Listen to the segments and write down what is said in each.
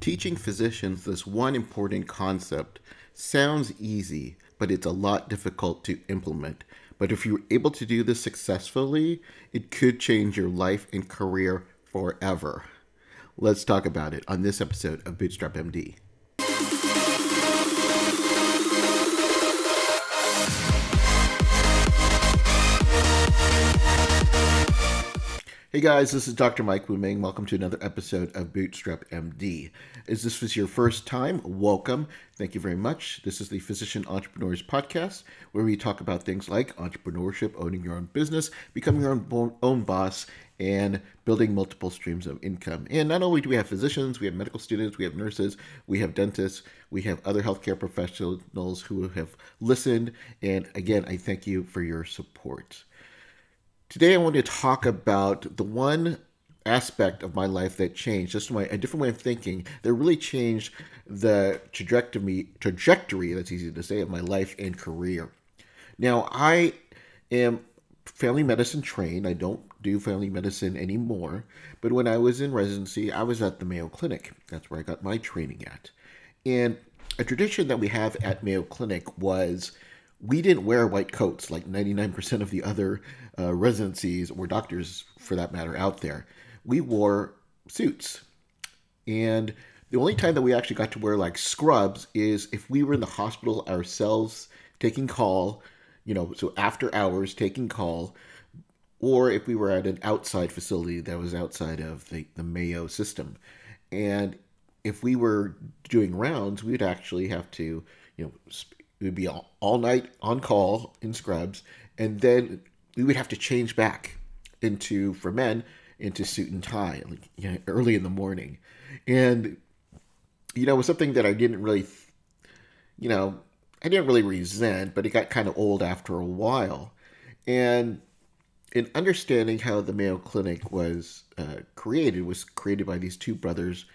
Teaching physicians this one important concept sounds easy, but it's a lot difficult to implement. But if you're able to do this successfully, it could change your life and career forever. Let's talk about it on this episode of Bootstrap MD. Hey guys, this is Dr. Mike Wu-Ming. Welcome to another episode of Bootstrap MD. If this was your first time, welcome. Thank you very much. This is the Physician Entrepreneurs Podcast, where we talk about things like entrepreneurship, owning your own business, becoming your own boss, and building multiple streams of income. And not only do we have physicians, we have medical students, we have nurses, we have dentists, we have other healthcare professionals who have listened. And again, I thank you for your support. Today, I want to talk about the one aspect of my life that changed, just a different way of thinking, that really changed the trajectory, that's easy to say, of my life and career. Now, I am family medicine trained. I don't do family medicine anymore. But when I was in residency, I was at the Mayo Clinic. That's where I got my training at. And a tradition that we have at Mayo Clinic was we didn't wear white coats like 99% of the other residencies or doctors, for that matter, out there. We wore suits. And the only time that we actually got to wear like scrubs is if we were in the hospital ourselves taking call, so after hours taking call, or if we were at an outside facility that was outside of the Mayo system. And if we were doing rounds, we'd actually have to, we'd be all night on call in scrubs, and then we would have to change back for men, into suit and tie, early in the morning. And, it was something that I didn't really, resent, but it got kind of old after a while. And in understanding how the Mayo Clinic was created by these two brothers,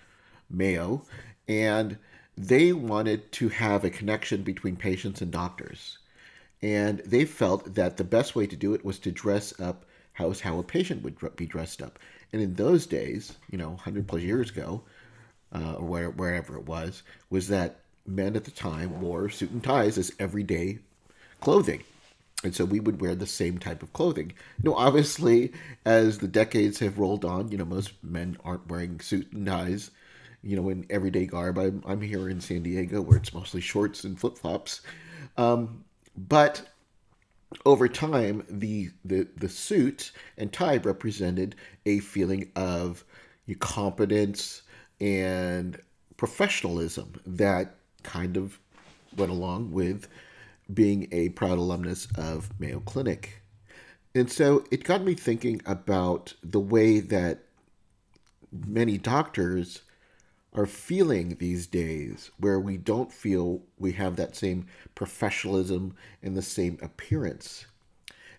Mayo, and they wanted to have a connection between patients and doctors. And they felt that the best way to do it was to dress up how a patient would be dressed up. And in those days, 100 plus years ago, or wherever it was that men at the time wore suit and ties as everyday clothing. And so we would wear the same type of clothing. Obviously, as the decades have rolled on, most men aren't wearing suit and ties, in everyday garb. I'm here in San Diego where it's mostly shorts and flip-flops. But over time, the suit and tie represented a feeling of competence and professionalism that kind of went along with being a proud alumnus of Mayo Clinic. And so it got me thinking about the way that many doctors are feeling these days, where we don't feel we have that same professionalism and the same appearance.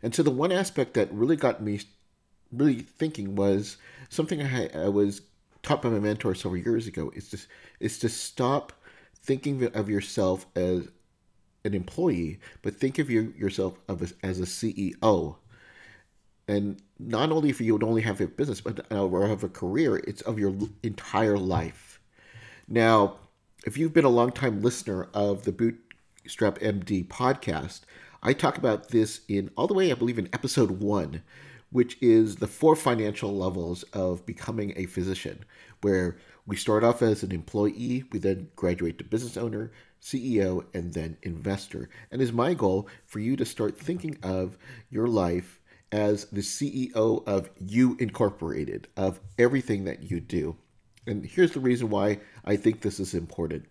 And so the one aspect that really got me really thinking was something I was taught by my mentor several years ago, is to stop thinking of yourself as an employee, but think of yourself as a CEO. And not only if you would only have a business, but or have a career, it's of your entire life. Now, if you've been a long-time listener of the Bootstrap MD podcast, I talk about this all the way, I believe, in episode 1, which is the 4 financial levels of becoming a physician, where we start off as an employee, we then graduate to business owner, CEO, and then investor. And it's my goal for you to start thinking of your life as the CEO of you incorporated, of everything that you do. And here's the reason why I think this is important.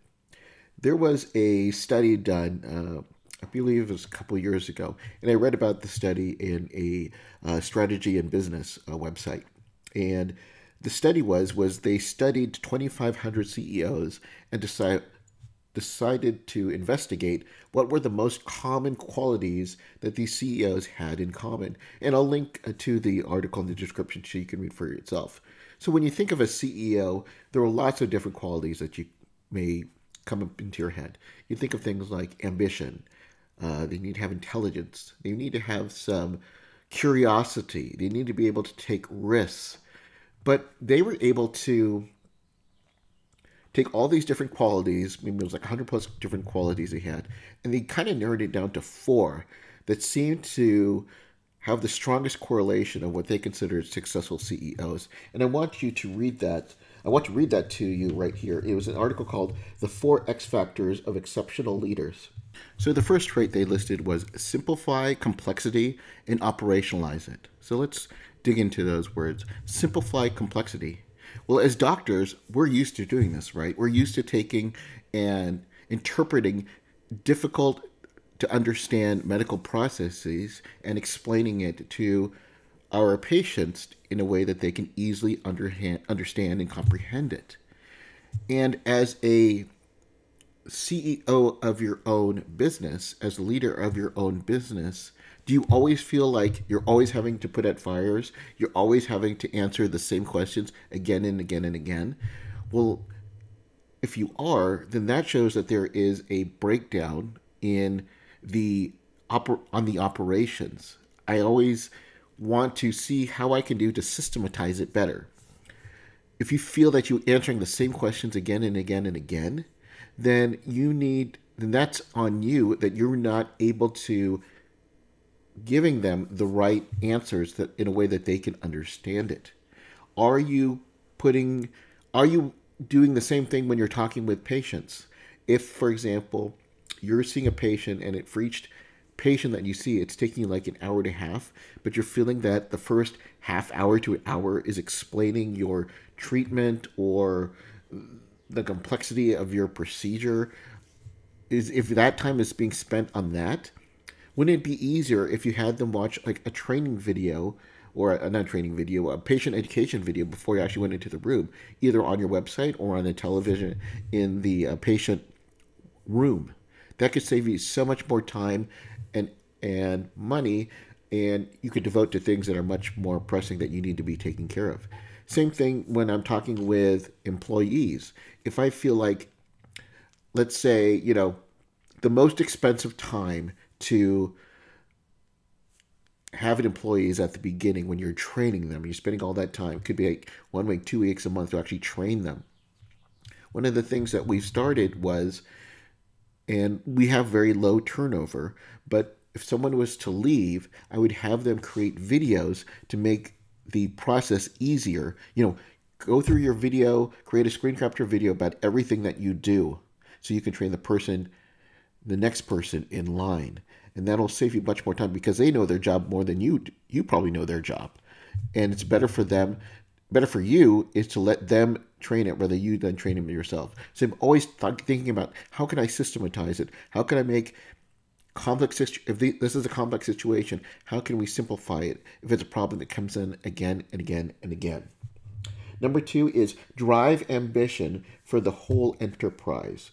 There was a study done, I believe it was a couple of years ago, and I read about the study in a strategy and business website. And the study was they studied 2,500 CEOs and decided to investigate what were the most common qualities that these CEOs had in common. And I'll link to the article in the description so you can read for yourself. So when you think of a CEO, there are lots of different qualities that you may come up into your head. You think of things like ambition. They need to have intelligence. They need to have some curiosity. They need to be able to take risks. But they were able to take all these different qualities, maybe it was like 100 plus different qualities they had, and they kind of narrowed it down to four that seemed to have the strongest correlation of what they considered successful CEOs. And I want you to read that. I want to read that to you right here. It was an article called The Four X Factors of Exceptional Leaders. So the first trait they listed was simplify complexity and operationalize it. So let's dig into those words. Simplify complexity. Well, as doctors, we're used to doing this, right? We're used to taking and interpreting difficult to understand medical processes and explaining it to our patients in a way that they can easily understand and comprehend it. And as a CEO of your own business, as a leader of your own business, do you always feel like you're always having to put out fires? You're always having to answer the same questions again and again and again? Well, if you are, then that shows that there is a breakdown in on the operations. I always want to see how I can do to systematize it better. If you feel that you're answering the same questions again and again and again, then that's on you, that you're not able to giving them the right answers that in a way that they can understand it. Are you are you doing the same thing when you're talking with patients? If, for example, you're seeing a patient and for each patient that you see, it's taking like an hour and a half, but you're feeling that the first half hour to an hour is explaining your treatment or the complexity of your procedure, if that time is being spent on that, wouldn't it be easier if you had them watch like a training video or not training video, a patient education video before you actually went into the room, either on your website or on the television in the patient room? That could save you so much more time and money, and you could devote to things that are much more pressing that you need to be taken care of. Same thing when I'm talking with employees. If I feel like, let's say, the most expensive time to have an employee is at the beginning when you're training them. You're spending all that time. It could be like 1 week, 2 weeks, a month to actually train them. One of the things that we started was, and we have very low turnover, but if someone was to leave, I would have them create videos to make the process easier. Go through your video, create a screen capture video about everything that you do so you can train the next person in line. And that'll save you much more time because they know their job more than you probably know their job. And it's better for them, better for you is to let them train it rather you then train them yourself. So I'm always thinking about how can I systematize it? How can I make this is a complex situation, how can we simplify it if it's a problem that comes in again and again and again? Number 2 is drive ambition for the whole enterprise.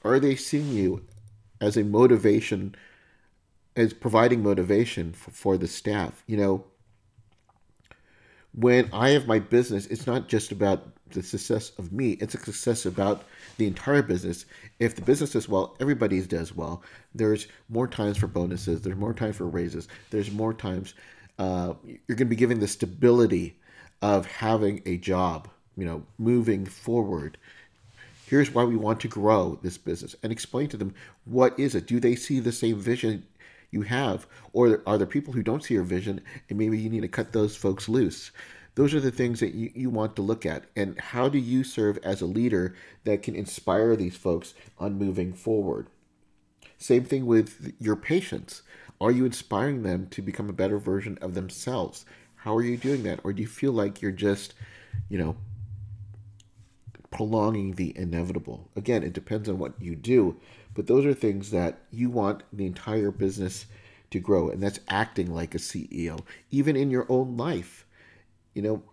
Are they seeing you as a motivation, as providing motivation for the staff? When I have my business, it's not just about the success of me, it's a success about the entire business. If the business does well, everybody does well. There's more times for bonuses, there's more time for raises, there's more times you're going to be given the stability of having a job, moving forward. Here's why we want to grow this business, and explain to them what is it. Do they see the same vision you have, or are there people who don't see your vision and maybe you need to cut those folks loose? Those are the things that you want to look at. And how do you serve as a leader that can inspire these folks on moving forward? Same thing with your patients. Are you inspiring them to become a better version of themselves? How are you doing that? Or do you feel like you're just, prolonging the inevitable? Again, it depends on what you do, but those are things that you want the entire business to grow, and that's acting like a CEO, even in your own life.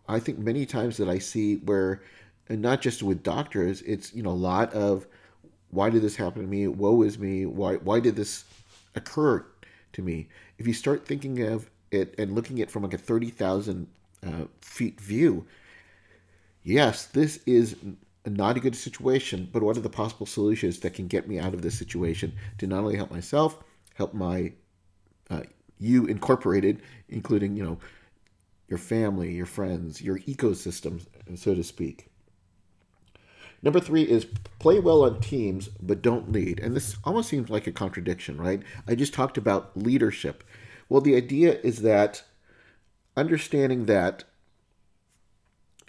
I think many times that I see where, and not just with doctors, it's, a lot of, why did this happen to me? Woe is me. Why did this occur to me? If you start thinking of it and looking at it from like a 30,000 feet view, yes, this is not a good situation, but what are the possible solutions that can get me out of this situation to not only help myself, help my you incorporated, including, your family, your friends, your ecosystem, so to speak. Number three is play well on teams, but don't lead. And this almost seems like a contradiction, right? I just talked about leadership. Well, the idea is that understanding that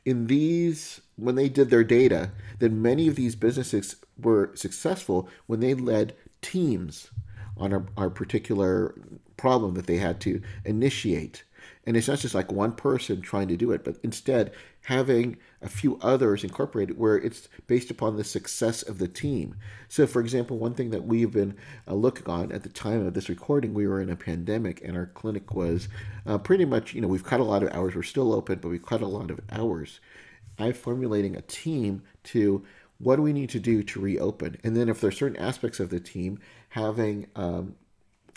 in these, when they did their data, that many of these businesses were successful when they led teams on our particular problem that they had to initiate. And it's not just like one person trying to do it, but instead having a few others incorporated where it's based upon the success of the team. So, for example, one thing that we've been looking on at the time of this recording, we were in a pandemic and our clinic was pretty much, we've cut a lot of hours. We're still open, but we've cut a lot of hours. I'm formulating a team to what do we need to do to reopen? And then if there are certain aspects of the team, having a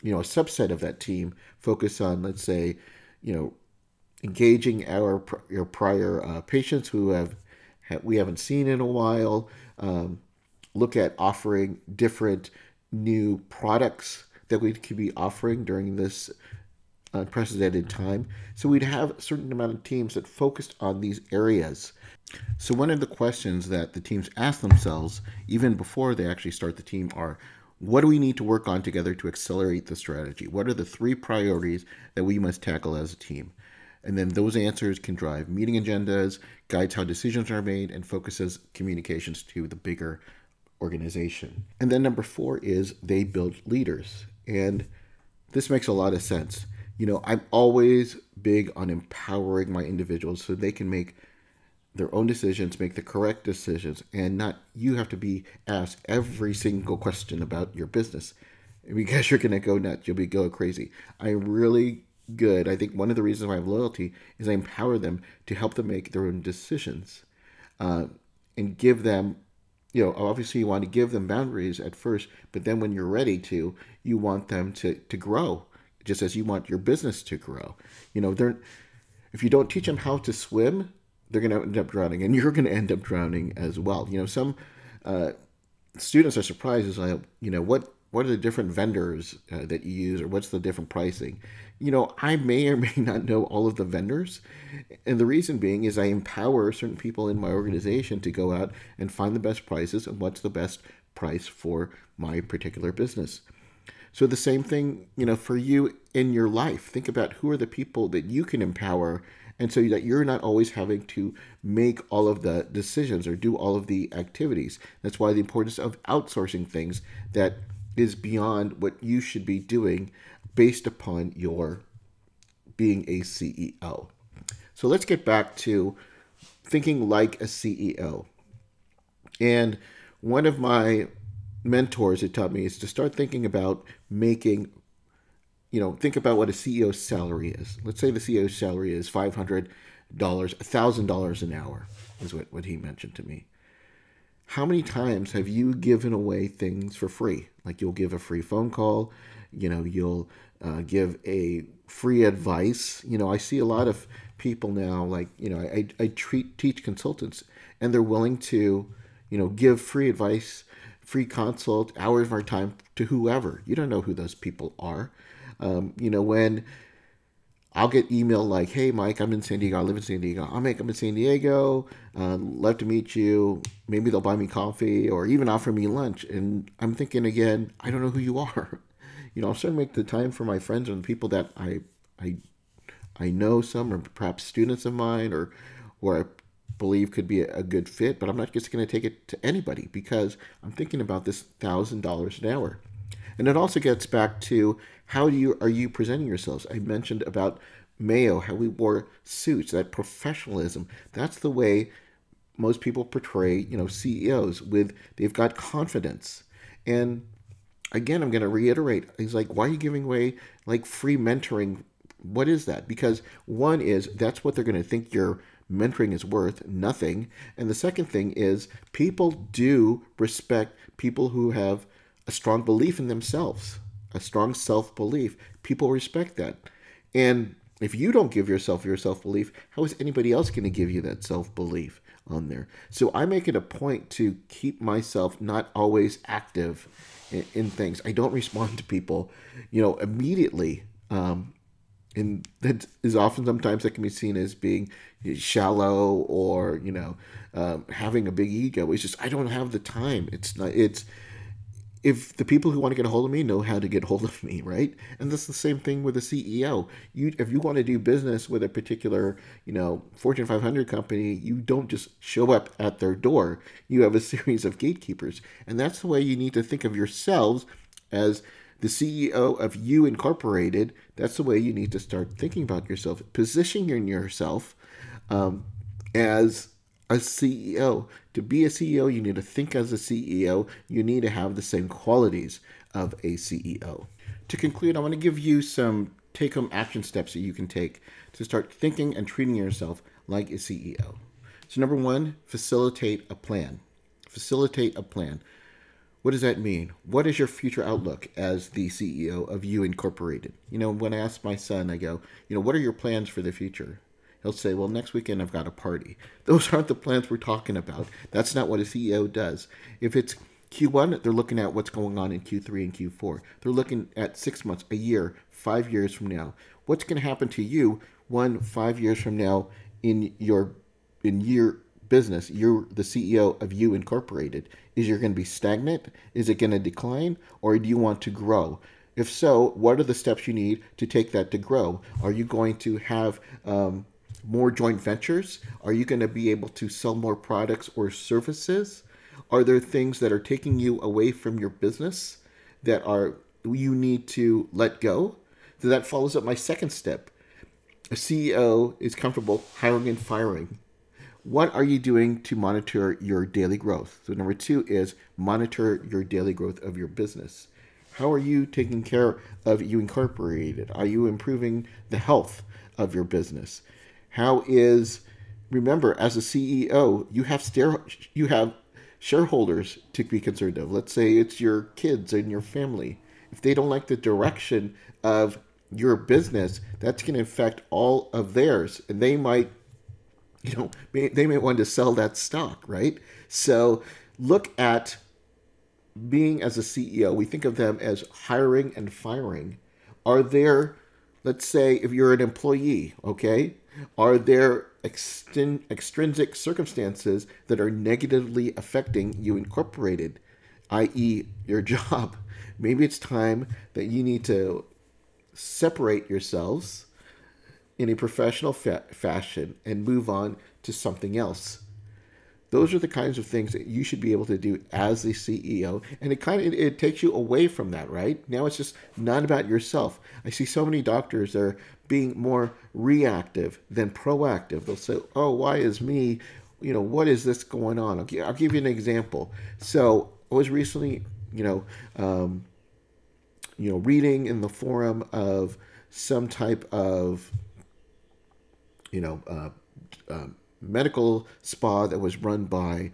subset of that team focus on, let's say, engaging our prior patients who we haven't seen in a while. Look at offering different new products that we could be offering during this unprecedented time. So we'd have a certain amount of teams that focused on these areas. So one of the questions that the teams ask themselves, even before they actually start the team, are, what do we need to work on together to accelerate the strategy? What are the 3 priorities that we must tackle as a team? And then those answers can drive meeting agendas, guides how decisions are made, and focuses communications to the bigger organization. And then number 4 is they build leaders. And this makes a lot of sense. I'm always big on empowering my individuals so they can make their own decisions, make the correct decisions, and not you have to be asked every single question about your business because you're going to go nuts. You'll be going crazy. I'm really good. I think one of the reasons why I have loyalty is I empower them to help them make their own decisions and give them, obviously you want to give them boundaries at first, but then when you're ready to, you want them to grow, just as you want your business to grow. If you don't teach them how to swim, they're going to end up drowning, and you're going to end up drowning as well. Some students are surprised as like, what are the different vendors that you use, or what's the different pricing? I may or may not know all of the vendors, and the reason being is I empower certain people in my organization to go out and find the best prices and what's the best price for my particular business. So the same thing, for you in your life. Think about who are the people that you can empower, and so that you're not always having to make all of the decisions or do all of the activities. That's why the importance of outsourcing things that is beyond what you should be doing based upon your being a CEO. So let's get back to thinking like a CEO. And one of my mentors had taught me is to start thinking about making, think about what a CEO's salary is. Let's say the CEO's salary is $500, $1,000 an hour is what he mentioned to me. How many times have you given away things for free? Like you'll give a free phone call, you'll give a free advice. I see a lot of people now, like, I teach consultants, and they're willing to, give free advice, free consult, hours of our time to whoever. You don't know who those people are. When I'll get email like, hey, Mike, I'm in San Diego. I live in San Diego. I'm in San Diego. Love to meet you. Maybe they'll buy me coffee or even offer me lunch. And I'm thinking again, I don't know who you are. I'm starting to make the time for my friends and people that I know, some or perhaps students of mine or I believe could be a good fit. But I'm not just going to take it to anybody because I'm thinking about this $1,000 an hour. And it also gets back to how are you presenting yourselves? I mentioned about Mayo, how we wore suits, that professionalism. That's the way most people portray, CEOs they've got confidence. And again, I'm going to reiterate, he's like, why are you giving away like free mentoring? What is that? Because one is that's what they're going to think your mentoring is worth, nothing. And the second thing is people do respect people who have a strong belief in themselves, a strong self-belief. People respect that. And if you don't give yourself your self-belief, how is anybody else going to give you that self-belief on there? So I make it a point to keep myself not always active in things. I don't respond to people, immediately. And that is often sometimes that can be seen as being shallow or having a big ego. It's just I don't have the time. It's not. It's if the people who want to get a hold of me know how to get hold of me, right? And that's the same thing with a CEO. If you want to do business with a particular, Fortune 500 company, you don't just show up at their door. You have a series of gatekeepers, and that's the way you need to think of yourselves as the CEO of You Incorporated. That's the way you need to start thinking about yourself, positioning yourself as a CEO. To be a CEO, you need to think as a CEO. You need to have the same qualities of a CEO. To conclude, I want to give you some take home action steps that you can take to start thinking and treating yourself like a CEO. So, number one, facilitate a plan. Facilitate a plan. What does that mean? What is your future outlook as the CEO of You Incorporated? When I ask my son, I go, what are your plans for the future? He'll say, well, next weekend I've got a party. Those aren't the plans we're talking about. That's not what a CEO does. If it's Q1, they're looking at what's going on in Q3 and Q4. They're looking at 6 months, a year, 5 years from now. What's going to happen to you 5 years from now in your business? You're the CEO of You Incorporated. Is you going to be stagnant? Is it going to decline? Or do you want to grow? If so, what are the steps you need to take that to grow? Are you going to have more joint ventures? Are you going to be able to sell more products or services? Are there things that are taking you away from your business that you need to let go? So that follows up my second step. A CEO is comfortable hiring and firing. What are you doing to monitor your daily growth? So number two is monitor your daily growth of your business. How are you taking care of You Incorporated? Are you improving the health of your business? Remember, as a CEO, you have shareholders to be concerned of. Let's say it's your kids and your family. If they don't like the direction of your business, that's going to affect all of theirs, and they might want to sell that stock, right? So look at being as a CEO. We think of them as hiring and firing. Are there, let's say, if you're an employee, okay, are there extrinsic circumstances that are negatively affecting You Incorporated, i.e., your job? Maybe it's time that you need to separate yourselves in a professional fashion and move on to something else. Those are the kinds of things that you should be able to do as the CEO, and it takes you away from that, right? Now it's just not about yourself. I see so many doctors that are being more reactive than proactive. They'll say, "Oh, why is me? What is this going on?" I'll give you an example. So I was recently, reading in the forum of some type of, medical spa that was run by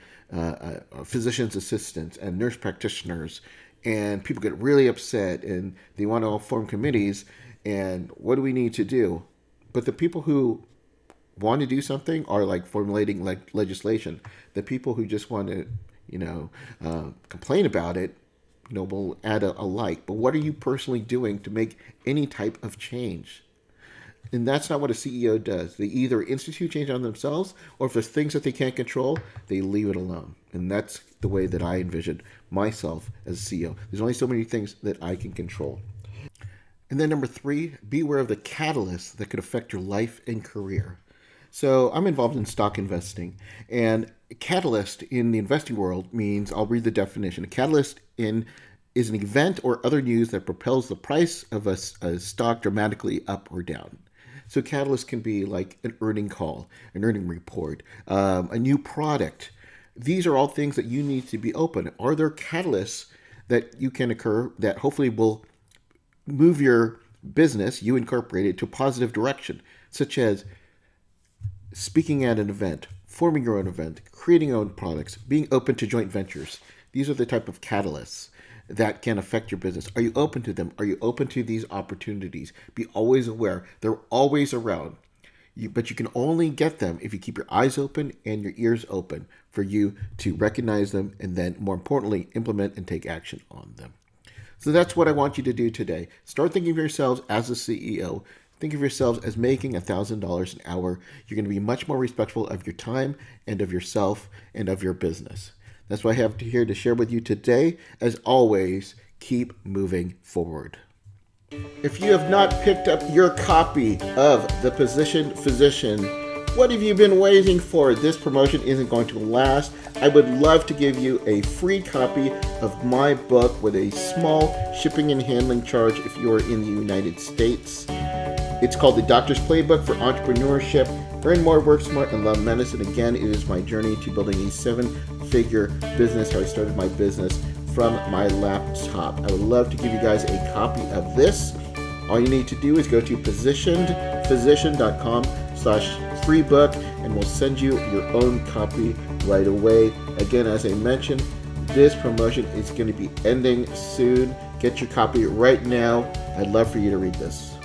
physician's assistants and nurse practitioners, and people get really upset and they want to all form committees. And what do we need to do? But the people who want to do something are like formulating legislation. The people who just want to, complain about it, will add a like. But what are you personally doing to make any type of change? And that's not what a CEO does. They either institute change on themselves, or if there's things that they can't control, they leave it alone. And that's the way that I envision myself as a CEO. There's only so many things that I can control. And then number three, be aware of the catalysts that could affect your life and career. So I'm involved in stock investing, and a catalyst in the investing world means, I'll read the definition. A catalyst is an event or other news that propels the price of a stock dramatically up or down. So catalyst can be like an earning call, an earning report, a new product. These are all things that you need to be open. Are there catalysts that you can occur that hopefully will move your business, You Incorporated, to a positive direction, such as speaking at an event, forming your own event, creating your own products, being open to joint ventures? These are the type of catalysts that can affect your business. Are you open to them? Are you open to these opportunities? Be always aware. They're always around. But you can only get them if you keep your eyes open and your ears open for you to recognize them and then, more importantly, implement and take action on them. So that's what I want you to do today. Start thinking of yourselves as a CEO. Think of yourselves as making $1,000 an hour. You're going to be much more respectful of your time and of yourself and of your business. That's what I have here to share with you today. As always, keep moving forward. If you have not picked up your copy of The Positioned Physician, what have you been waiting for? This promotion isn't going to last. I would love to give you a free copy of my book with a small shipping and handling charge if you are in the United States. It's called The Doctor's Playbook for Entrepreneurship. Earn more, work smart, and love medicine. Again, it is my journey to building a 7-figure business, how I started my business from my laptop. I would love to give you guys a copy of this. All you need to do is go to positionedphysician.com/free book, and we'll send you your own copy right away. Again, as I mentioned, this promotion is going to be ending soon. Get your copy right now. I'd love for you to read this.